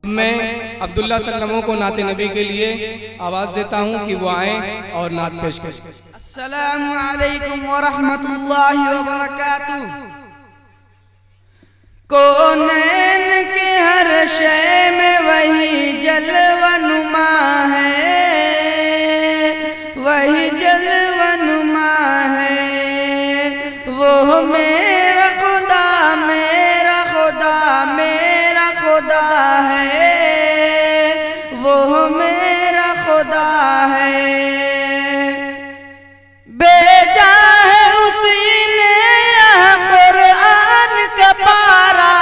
मैं अब्दुल्ला सल्लमों को नाते नबी के लिए आवाज़ देता हूँ कि वो आएँ और नात पेश करें। अस्सलामु अलैकुम व रहमतुल्लाहि व बरकातुहू। कौनैन के हर शय में वही जलवा नुमा है, वही जलवा नुमा है। वो मेरा खुदा मेरा खुदा मेरा खुदा है, वो मेरा खुदा है। भेजा है उसी ने यह कुरान का पारा,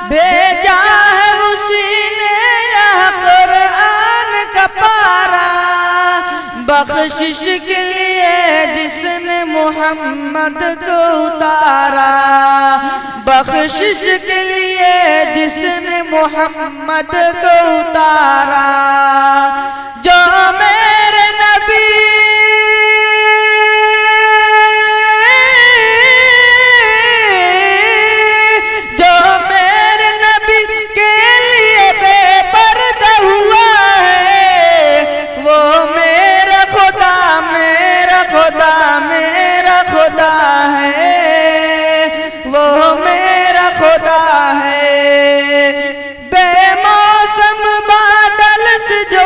भेजा है उसी ने यह कुरान का पारा। बख्शिश के लिए जिसने मोहम्मद को उतारा, बख्शिश के लिए जिसने मोहम्मद को उतारा। जो मेरे नबी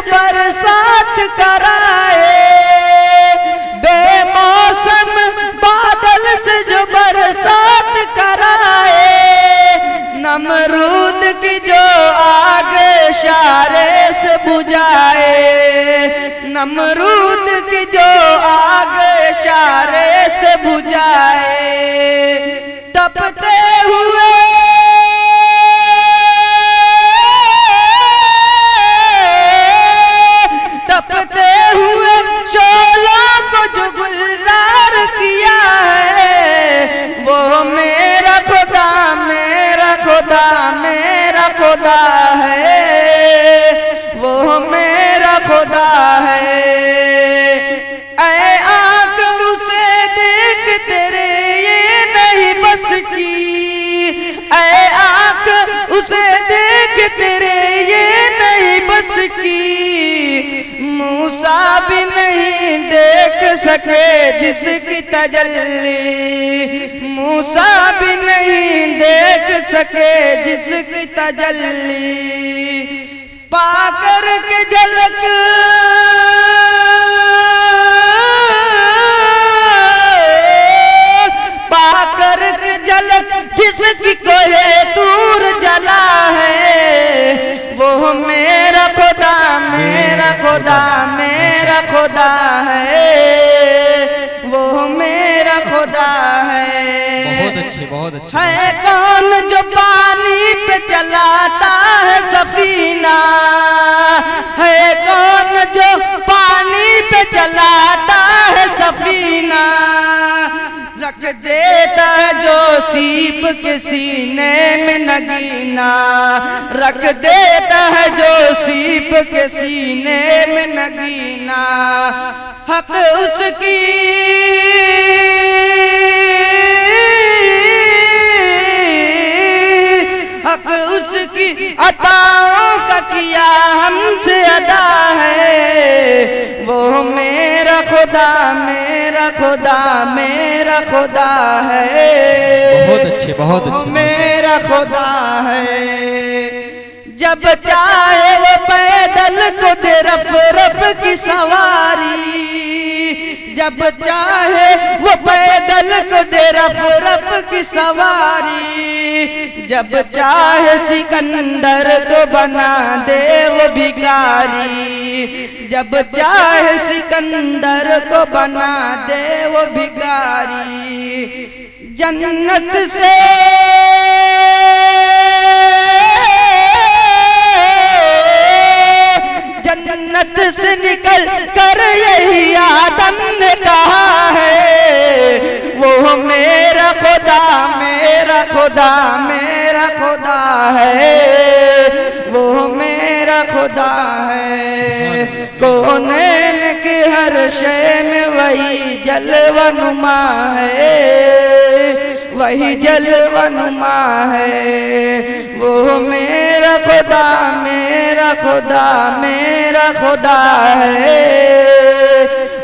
बरसात कराए, बेमौसम बादल से जो बरसात कराए। नमरूद की जो आग इशारे से बुझाए, नमरूद की जो आग इशारे से बुझाए। तपते हुए मेरा खुदा है, वो मेरा खुदा है। ऐ आँख उसे देख तेरे ये नहीं बस की, ऐ आँख उसे देख तेरे ये नहीं बस की। मूसा भी नहीं देख सके जिसकी तजल्ली, मूसा भी नहीं देख सके जिसकी तजल्ली। पाकर के झलक पाकर के झलक जिसकी कोहे दूर जला है। वो मेरा खुदा मेरा खुदा मेरा खुदा है, वो मेरा खुदा है। बहुत अच्छे है कौन जो पानी पे चलाता है सफीना, है कौन जो पानी पे चलाता है सफीना। रख देता है जो सीप के सीने में नगीना, रख देता है जो सीप के सीने में नगीना। हक उसकी हक उसकी अताओं का किया हमसे अदा है। वो मेरा खुदा मेरा खुदा मेरा खुदा है, बहुत अच्छे मेरा खुदा है। जब चाहे वो पैदल को दे रफ रफ की सवारी, जब चाहे वो पैदल को दे रफ रफ की सवारी। जब चाहे सिकंदर को बना दे वो भिखारी, जब चाहे सिकंदर को बना दे वो भिखारी। जन्नत से जन्नत से निकल कर यही आदम ने कहा है। वो मेरा खुदा मेरा खुदा मेरा खुदा है, वो मेरा खुदा है। कौनैन के हर शय में वही जलवा नुमा है, वही जलवा नुमा है। वो मेरा खुदा मेरा खुदा मेरा खुदा है,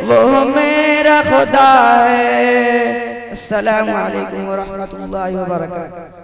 वो मेरा खुदा है। अस्सलामु अलैकुम व रहमतुल्लाहि व बरकातहू।